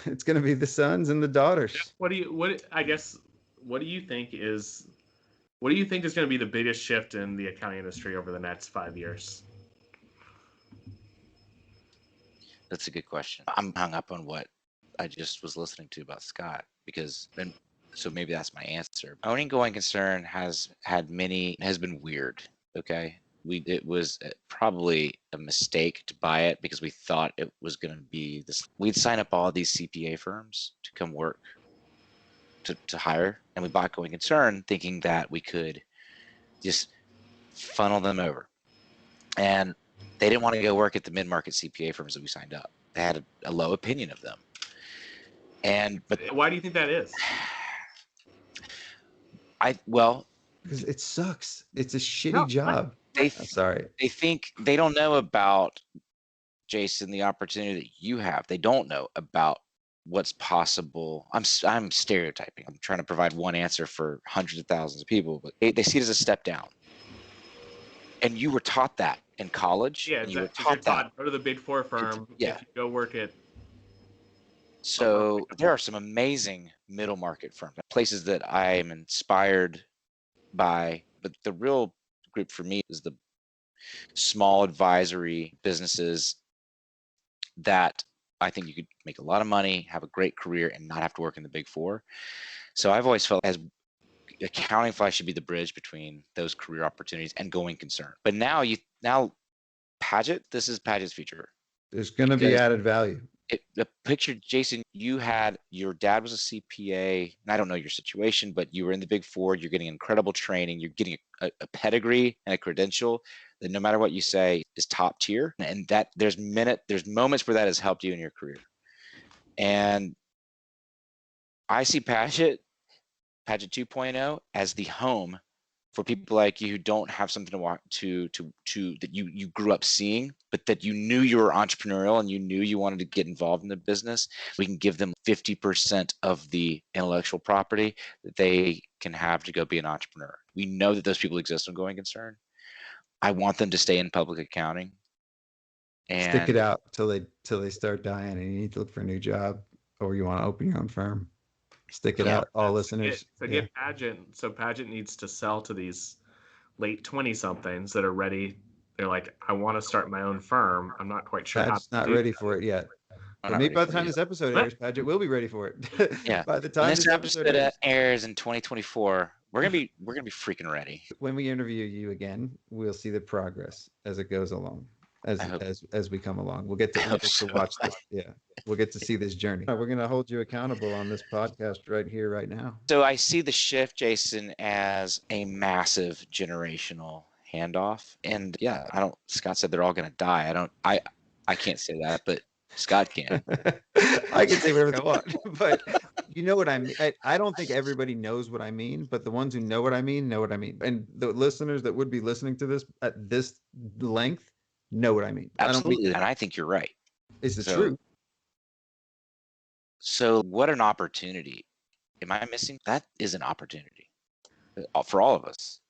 it's going to be the sons and the daughters. What do you think is going to be the biggest shift in the accounting industry over the next 5 years? That's a good question. I'm hung up on what I just was listening to about Scott, so maybe that's my answer. Owning Going Concern has been weird. Okay. It was probably a mistake to buy it because we thought it was going to be this. We'd sign up all these CPA firms to come work, to hire, and we bought Going Concern thinking that we could just funnel them over. And they didn't want to go work at the mid-market CPA firms that we signed up. They had a low opinion of them. But why do you think that is? Because it sucks. It's a shitty job. They think they don't know about, Jason, the opportunity that you have. They don't know about what's possible. I'm stereotyping. I'm trying to provide one answer for hundreds of thousands of people, but they see it as a step down. And you were taught that in college. Yeah, and you were taught that. Go to the Big Four firm. Yeah. If you go work at. So there are some amazing middle market firms, places that I am inspired by, but the real group for me is the small advisory businesses that I think you could make a lot of money, have a great career, and not have to work in the Big Four. So I've always felt as AccountingFly should be the bridge between those career opportunities and Going Concern. But now Padgett, this is Padgett's future. There's going to be added value. The picture, Jason, your dad was a CPA, and I don't know your situation, but you were in the Big Four. You're getting incredible training. You're getting a pedigree and a credential that no matter what you say is top tier. And that there's moments where that has helped you in your career. And I see Padgett 2.0 as the home for people like you who don't have something to walk to that you grew up seeing, but that you knew you were entrepreneurial and you knew you wanted to get involved in the business. We can give them 50% of the intellectual property that they can have to go be an entrepreneur. We know that those people exist on Going Concern. I want them to stay in public accounting. And stick it out till they start dying and you need to look for a new job, or you want to open your own firm. Stick it out, all listeners. Get Padgett. So Padgett needs to sell to these late 20-somethings that are ready. They're like, I want to start my own firm. I'm not quite sure Padgett's not ready for it yet. But maybe by the time this episode airs, Padgett will be ready for it. Yeah. By the time this episode airs in 2024, we're gonna be freaking ready. When we interview you again, we'll see the progress as it goes along. As we come along, we'll get to watch this. Yeah, we'll get to see this journey. We're going to hold you accountable on this podcast right here, right now. So I see the shift, Jason, as a massive generational handoff. And yeah, Scott said they're all going to die. I can't say that, but Scott can. I can say whatever I want, but you know what I mean. I don't think everybody knows what I mean, but the ones who know what I mean know what I mean. And the listeners that would be listening to this at this length know what I mean. Absolutely, and I think you're right. It's the truth. So what an opportunity. Am I missing? That is an opportunity for all of us.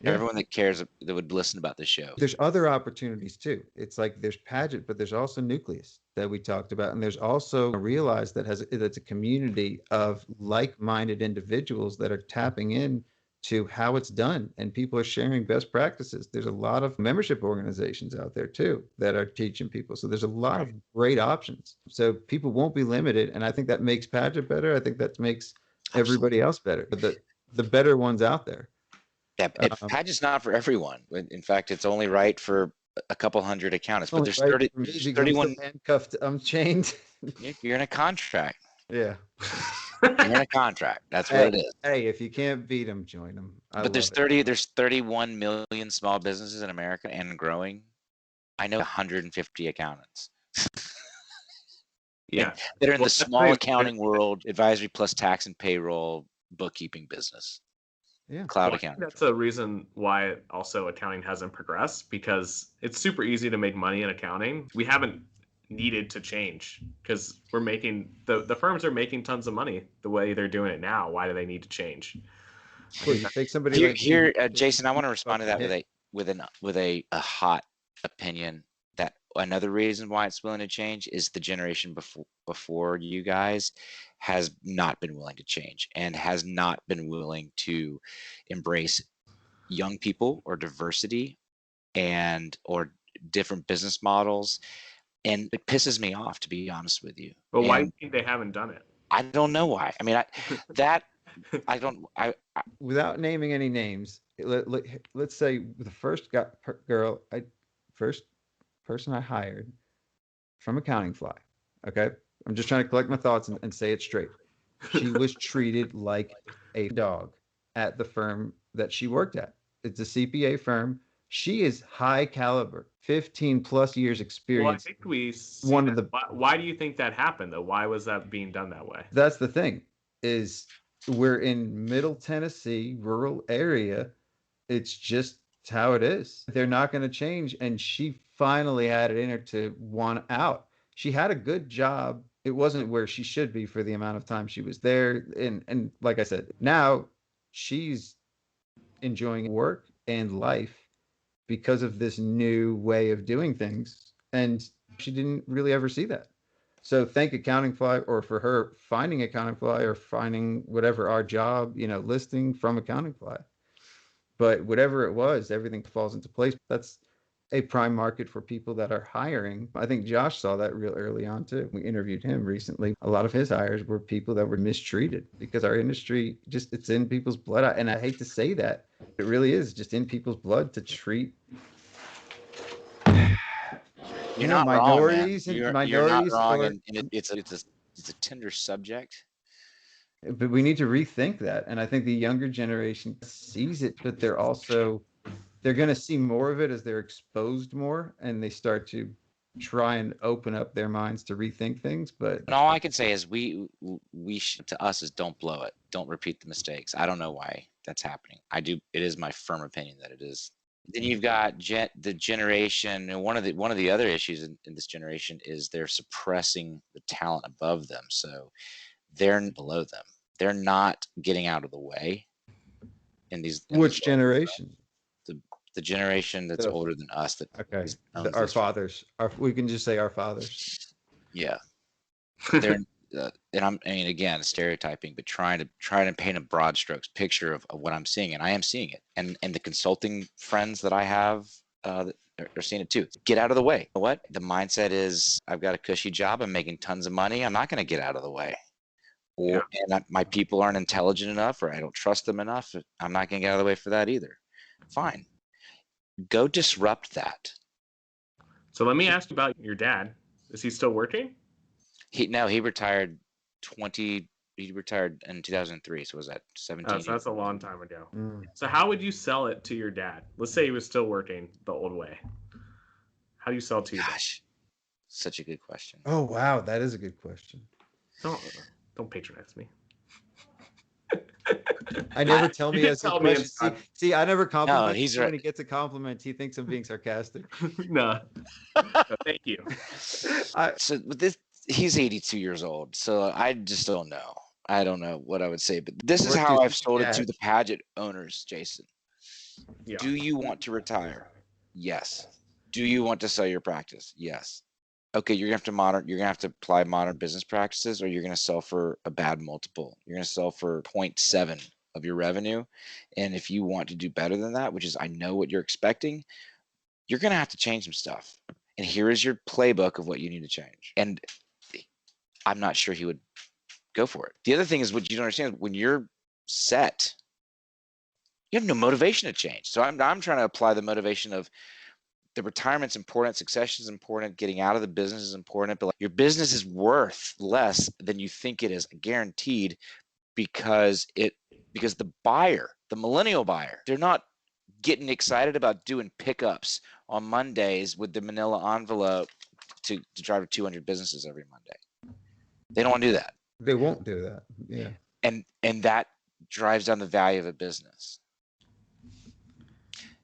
Yeah. Everyone that cares, that would listen about this show. There's other opportunities too. It's like there's Padgett, but there's also Nucleus that we talked about. And there's also Realize that's a community of like-minded individuals that are tapping in to how it's done, and people are sharing best practices. There's a lot of membership organizations out there too that are teaching people. So there's a lot of great options. So people won't be limited, and I think that makes Padgett better. I think that makes everybody else better. But the better ones out there. Yeah, Padgett's not for everyone. In fact, it's only right for a couple hundred accountants. But there's 31 handcuffed. I'm chained. You're in a contract. Yeah. You're in a contract. That's what it is. Hey, if you can't beat them, join them. But there's 31 million small businesses in America and growing. I know 150 accountants. Yeah. That are in the small accounting world, advisory plus tax and payroll, bookkeeping business. Yeah. Cloud accounting. That's a reason why also accounting hasn't progressed, because it's super easy to make money in accounting. We haven't needed to change because we're making the firms are making tons of money the way they're doing it now. Why do they need to change? Well, you take somebody here, Jason, I want to respond to that with a hot opinion. That another reason why it's willing to change is the generation before you guys has not been willing to change and has not been willing to embrace young people or diversity or different business models. And it pisses me off, to be honest with you. Well, why do you think they haven't done it? I don't know why. I mean, without naming any names, let's say the first person I hired from AccountingFly. Okay. I'm just trying to collect my thoughts and say it straight. She was treated like a dog at the firm that she worked at. It's a CPA firm. She is high caliber, 15 plus years experience. Well, I think we see why do you think that happened though? Why was that being done that way? That's the thing, is we're in Middle Tennessee, rural area. It's just how it is. They're not going to change. And she finally had it in her to want out. She had a good job. It wasn't where she should be for the amount of time she was there. And like I said, now she's enjoying work and life because of this new way of doing things. And she didn't really ever see that. So thank AccountingFly, or for her finding AccountingFly or finding whatever our job, listing from AccountingFly. But whatever it was, everything falls into place. That's a prime market for people that are hiring. I think Josh saw that real early on too. We interviewed him recently. A lot of his hires were people that were mistreated because our industry it's in people's blood. And I hate to say that. It really is just in people's blood to treat minorities. You're not wrong, and it's a tender subject. But we need to rethink that. And I think the younger generation sees it, but they're going to see more of it as they're exposed more and they start to try and open up their minds to rethink things. But And all I can say is to us is don't blow it. Don't repeat the mistakes. I don't know why that's happening. I do. It is my firm opinion that it is. Then you've got the generation, and one of the other issues in this generation is they're suppressing the talent above them. So they're below them. They're not getting out of the way. Which generation? The generation that's older than us. That our fathers. We can just say our fathers. Yeah, they're and I mean again stereotyping, but trying to paint a broad strokes picture of what I'm seeing, and I am seeing it, and the consulting friends that I have that are seeing it too. Get out of the way. You know what the mindset is? I've got a cushy job. I'm making tons of money. I'm not going to get out of the way. And my people aren't intelligent enough, or I don't trust them enough. I'm not going to get out of the way for that either. Fine. Go disrupt that. So let me ask you about your dad. Is he still working? He retired he retired in 2003. So was that 17? So that's a long time ago. So how would you sell it to your dad? Let's say he was still working the old way. How do you sell it to your dad? Such a good question. Oh, wow. That is a good question. Don't patronize me. I never tell me as a question. See, I never compliment him. When he gets a compliment, he thinks I'm being sarcastic. No, thank you. So with this, he's 82 years old, so I just don't know. I don't know what I would say, but this is how I've sold it to the Padgett owners, Jason. Yeah. Do you want to retire? Yes. Do you want to sell your practice? Yes. Okay, you're gonna have to apply modern business practices, or you're gonna sell for a bad multiple. You're gonna sell for 0.7 of your revenue. And if you want to do better than that, which is I know what you're expecting, you're gonna have to change some stuff. And here is your playbook of what you need to change. And I'm not sure he would go for it. The other thing is what you don't understand, when you're set, you have no motivation to change. So I'm trying to apply the motivation of the retirement's important, succession is important, getting out of the business is important, but like your business is worth less than you think it is, guaranteed, because the buyer, the millennial buyer, they're not getting excited about doing pickups on Mondays with the manila envelope to drive to 200 businesses every Monday. They don't want to do that. They won't do that. Yeah. And that drives down the value of a business.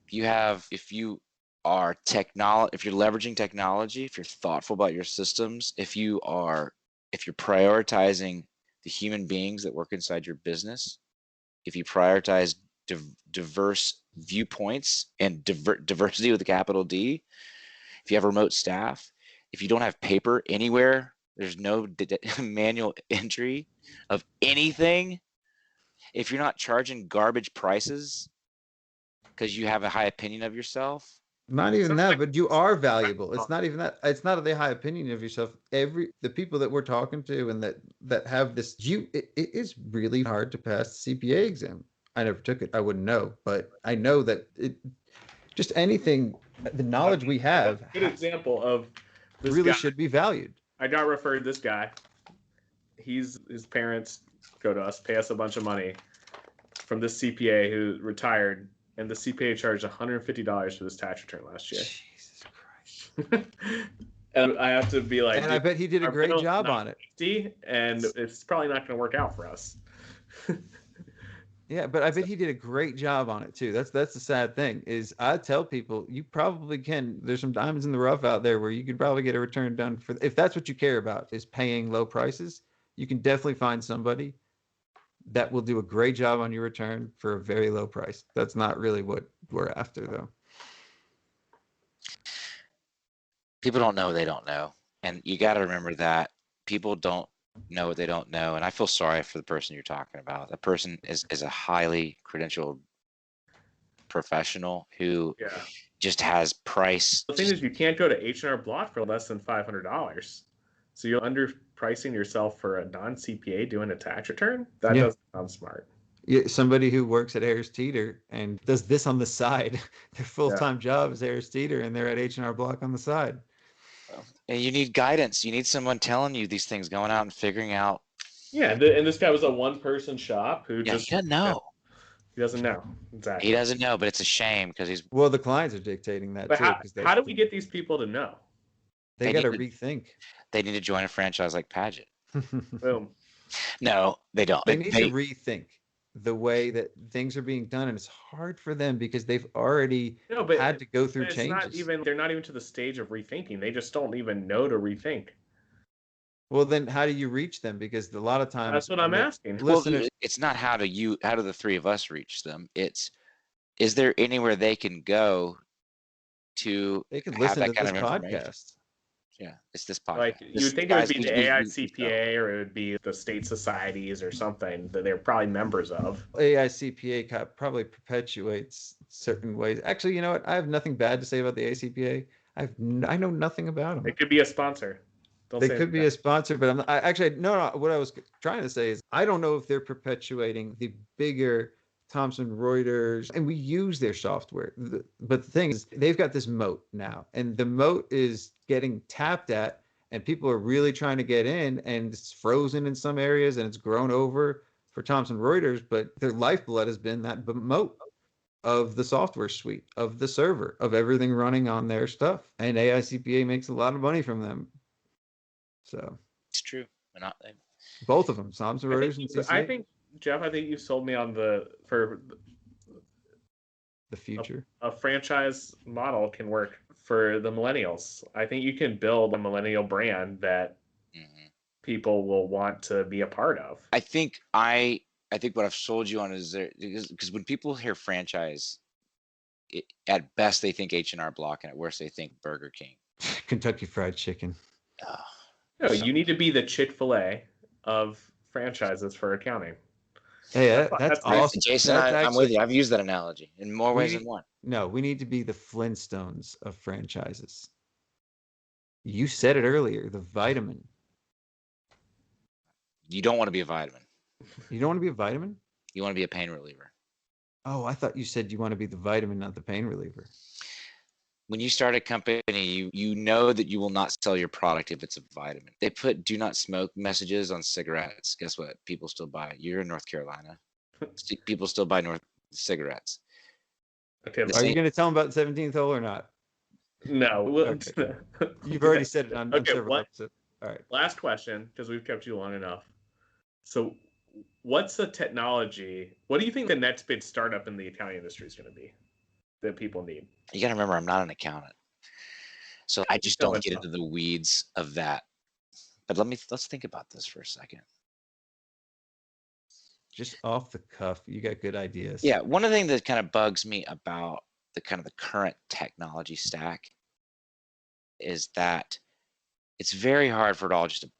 If you're leveraging technology, if you're thoughtful about your systems, if you're prioritizing the human beings that work inside your business, if you prioritize diverse viewpoints and diversity with a capital D, if you have remote staff, if you don't have paper anywhere, there's no manual entry of anything, if you're not charging garbage prices because you have a high opinion of yourself. Not even that, but you are valuable. It's not even that. It's not a high opinion of yourself. The people that we're talking to and that have this, it is really hard to pass the CPA exam. I never took it. I wouldn't know, but I know that just anything, the knowledge we have. Good example of this really guy should be valued. I got referred this guy. His parents go to us, pay us a bunch of money from this CPA who retired. And the CPA charged $150 for this tax return last year. Jesus Christ. And I have to be like, and I bet he did a great job on it. And it's probably not going to work out for us. Yeah, but I bet he did a great job on it too. That's the sad thing is I tell people you probably can. There's some diamonds in the rough out there where you could probably get a return done for. If that's what you care about is paying low prices, you can definitely find somebody that will do a great job on your return for a very low price. That's not really what we're after, though. People don't know what they don't know. And you got to remember that people don't know what they don't know. And I feel sorry for the person you're talking about. That person is a highly credentialed professional who just has price. The thing is, you can't go to H&R Block for less than $500. So you're underpricing yourself for a non-CPA doing a tax return? That doesn't sound smart. Yeah, somebody who works at Harris Teeter and does this on the side. Their full-time job is Harris Teeter, and they're at H&R Block on the side. And you need guidance. You need someone telling you these things, going out and figuring out. Yeah, and this guy was a one-person shop who he doesn't know. He doesn't know. Exactly. He doesn't know, but it's a shame because he's. Well, the clients are dictating that but too. How do we get these people to know? They They got to need rethink. They need to join a franchise like Padgett. Boom. No, they don't. They need to rethink the way that things are being done, and it's hard for them because they've already No, but had to go through it's changes. not even. They're not even to the stage of rethinking. They just don't even know to rethink. Well, then how do you reach them? Because a lot of times That's what I'm asking. Well, listeners, it's not how do the three of us reach them. It's, is there anywhere they can go to they could have listen that to kind this of information? podcast. Yeah, it's this podcast. Like you would think it would be the AICPA or it would be the state societies or something that they're probably members of. AICPA probably perpetuates certain ways. Actually, you know what? I have nothing bad to say about the ACPA. I know nothing about them. It could be a sponsor. They could be a sponsor, but no. What I was trying to say is I don't know if they're perpetuating the bigger Thomson Reuters, and we use their software. But the thing is, they've got this moat now, and the moat is getting tapped at, and people are really trying to get in, and it's frozen in some areas, and it's grown over for Thomson Reuters, but their lifeblood has been that moat of the software suite, of the server, of everything running on their stuff. And AICPA makes a lot of money from them. So it's true. Both of them, Thomson Reuters and CCA. I think, Jeff, you sold me on the future. A franchise model can work for the millennials. I think you can build a millennial brand that people will want to be a part of. I think what I've sold you on is there, because when people hear franchise, at best they think H&R Block, and at worst they think Burger King, Kentucky Fried Chicken. No, you need to be the Chick-fil-A of franchises for accounting. Hey, that's awesome. Jason, I'm with you. I've used that analogy in more ways than one. No, we need to be the Flintstones of franchises. You said it earlier, the vitamin. You don't want to be a vitamin. You don't want to be a vitamin? You want to be a pain reliever. Oh, I thought you said you want to be the vitamin, not the pain reliever. When you start a company, you know that you will not sell your product if it's a vitamin. They put do not smoke messages on cigarettes. Guess what? People still buy it. You're in North Carolina. People still buy cigarettes. Okay. Are you going to tell them about the 17th hole or not? No. Okay. You've already said it on several episodes. All right. Last question, because we've kept you long enough. So what's the technology? What do you think the next big startup in the accounting industry is going to be that people need? You got to remember, I'm not an accountant, so I just don't get into the weeds of that. But let's think about this for a second. Just off the cuff, you got good ideas. Yeah, one of the things that kind of bugs me about the current technology stack is that it's very hard for it all just to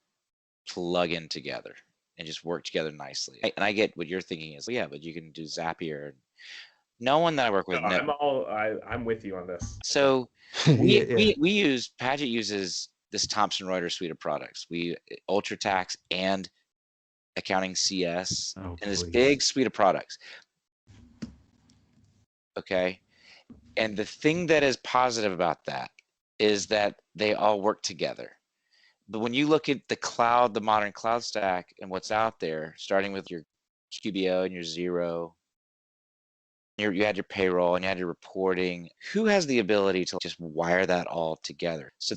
plug in together and just work together nicely. And I get what you're thinking is, well, yeah, but you can do Zapier. No one that I work with. No, I'm with you on this. So Padgett uses this Thomson Reuters suite of products. We UltraTax and Accounting CS and this big suite of products. Okay. And the thing that is positive about that is that they all work together. But when you look at the cloud, the modern cloud stack and what's out there, starting with your QBO and your Xero, you had your payroll and you had your reporting, who has the ability to just wire that all together? So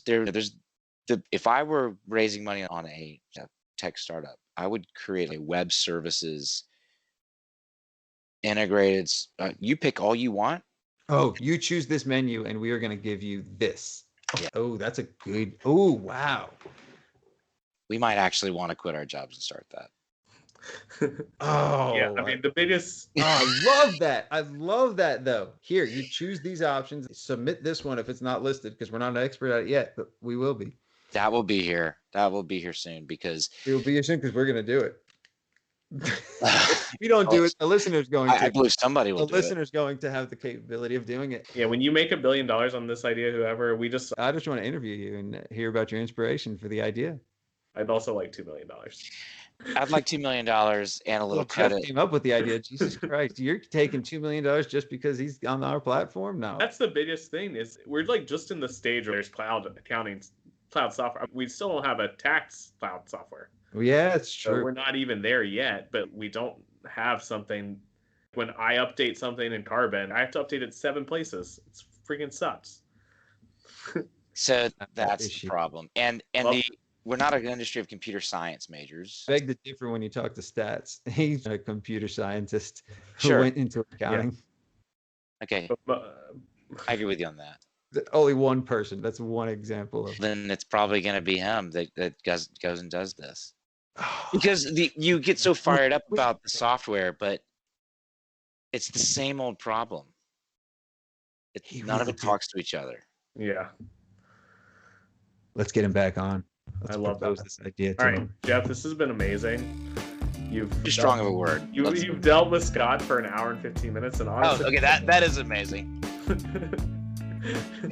if I were raising money on a tech startup, I would create a web services integrated. You pick all you want. Oh, you choose this menu and we are going to give you this. Yeah. Oh, that's a good. Oh, wow. We might actually want to quit our jobs and start that. Oh, yeah. I mean, the biggest. Oh, I love that. I love that, though. Here, you choose these options. Submit this one if it's not listed, because we're not an expert at it yet, but we will be. That will be here. That will be here soon, because it will be here soon because we're going to do it. If we don't do it, the listener's going to. I believe somebody will. The listener's going to have the capability of doing it. Yeah, when you make $1 billion on this idea, whoever, I just want to interview you and hear about your inspiration for the idea. I'd also like $2 million. I'd like $2 million and a little credit. Jeff came up with the idea. Jesus Christ, you're taking $2 million just because he's on our platform? No. That's the biggest thing. Is we're like just in the stage where there's cloud accounting, cloud software. We still don't have a tax cloud software. Well, yeah, it's true. So we're not even there yet, but we don't have something. When I update something in Carbon, I have to update it 7 places. It's freaking sucks. So that's the issue. problem. And Well- we're not an industry of computer science majors. Beg to differ when you talk to stats. He's a computer scientist who Sure. went into accounting. Okay, I agree with you on that. Only one person. That's one example of. Then it's probably going to be him that goes and does this. Because you get so fired up about the software, but it's the same old problem. None of it talks to each other. Yeah. Let's get him back on. Let's I love propose that. this idea to All right, him. Jeff, this has been amazing. Too strong of a word. You've dealt with Scott for an hour and 15 minutes, and honestly, Okay, that is amazing.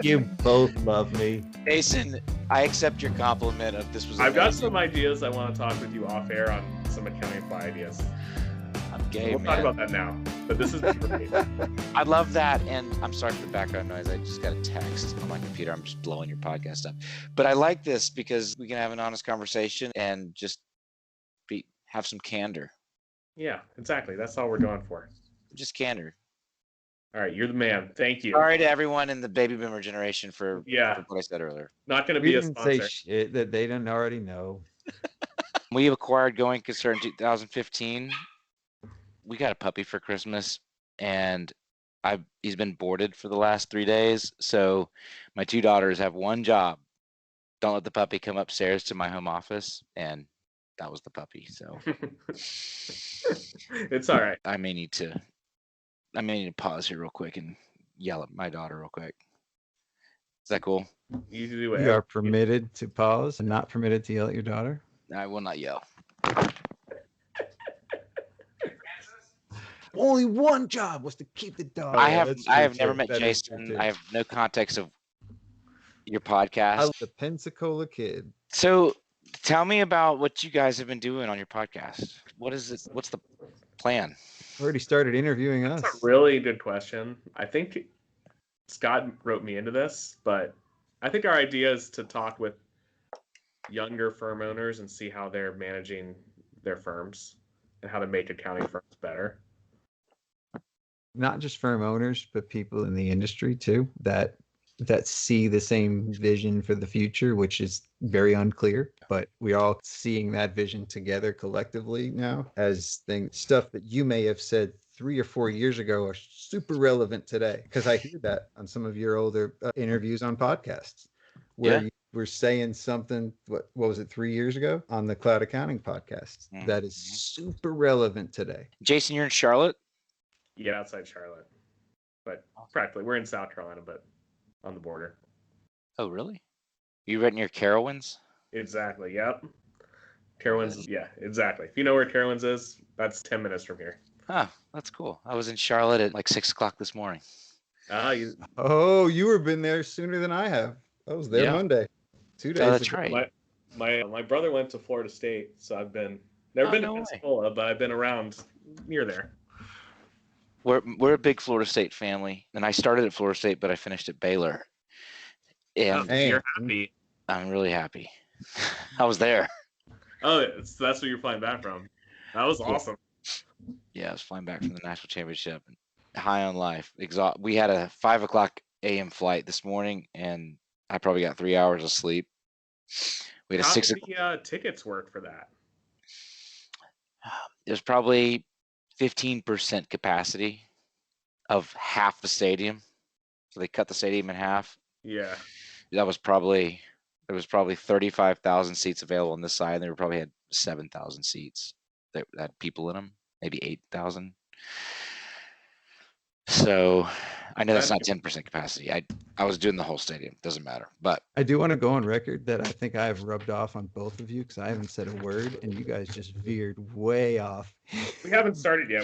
You both love me. Jason, I accept your compliment of this was I've got amazing. some ideas I want to talk with you off air on some AccountingFly ideas. I'm gay, We'll man. talk about that now. But this is great. I love that, and I'm sorry for the background noise. I just got a text on my computer. I'm just blowing your podcast up. But I like this because we can have an honest conversation and just have some candor. Yeah, exactly. That's all we're going for. Just candor. All right, you're the man. Thank you. Sorry to everyone in the baby boomer generation for what I said earlier. Not going to We be a didn't say sponsor. shit that they didn't already know. We acquired Going Concern in 2015. We got a puppy for Christmas, and he's been boarded for the last 3 days. So my two daughters have one job. Don't let the puppy come upstairs to my home office, and that was the puppy. So It's all right. I may need to pause here real quick and yell at my daughter real quick. Is that cool? You do You whatever. are permitted to pause and not permitted to yell at your daughter. I will not yell. Only one job was to keep the dog. I Yeah, have that's I true, have never too. met That is true, Jason. too. I have no context of your podcast. The Pensacola Kid. So tell me about what you guys have been doing on your podcast. What is it? What's the plan? Already started interviewing us. That's a really good question. I think Scott wrote me into this, but I think our idea is to talk with younger firm owners and see how they're managing their firms and how to make accounting firms better. Not just firm owners, but people in the industry too that see the same vision for the future, which is very unclear. But we're all seeing that vision together collectively now as stuff that you may have said 3 or 4 years ago are super relevant today. Because I hear that on some of your older interviews on podcasts where you were saying something, what was it, 3 years ago on the Cloud Accounting podcast that is super relevant today. Jason, you're in Charlotte? Yeah, outside Charlotte. But practically, we're in South Carolina, but on the border. Oh, really? You right near Carowinds? Exactly, yep. Carowinds, yeah, exactly. If you know where Carowinds is, that's 10 minutes from here. Huh, that's cool. I was in Charlotte at like 6 o'clock this morning. Oh, you were been there sooner than I have. I was there Monday. 2 days Oh, that's ago. right. My brother went to Florida State, so I've never been to Pensacola, but I've been around near there. We're a big Florida State family, and I started at Florida State, but I finished at Baylor. And You're happy. I'm really happy. I was there. Oh, that's where you're flying back from. That was awesome. Yeah, I was flying back from the national championship. High on life. We had a 5 o'clock a.m. flight this morning, and I probably got 3 hours of sleep. We had a How 6 did the tickets work for that? There's probably 15% capacity of half the stadium. So they cut the stadium in half. Yeah. There was probably 35,000 seats available on this side, and they probably had 7,000 seats that had people in them, maybe 8,000. So I know that's not 10% capacity. I was doing the whole stadium. Doesn't matter. But I do want to go on record that I think I have rubbed off on both of you because I haven't said a word and you guys just veered way off. We haven't started yet.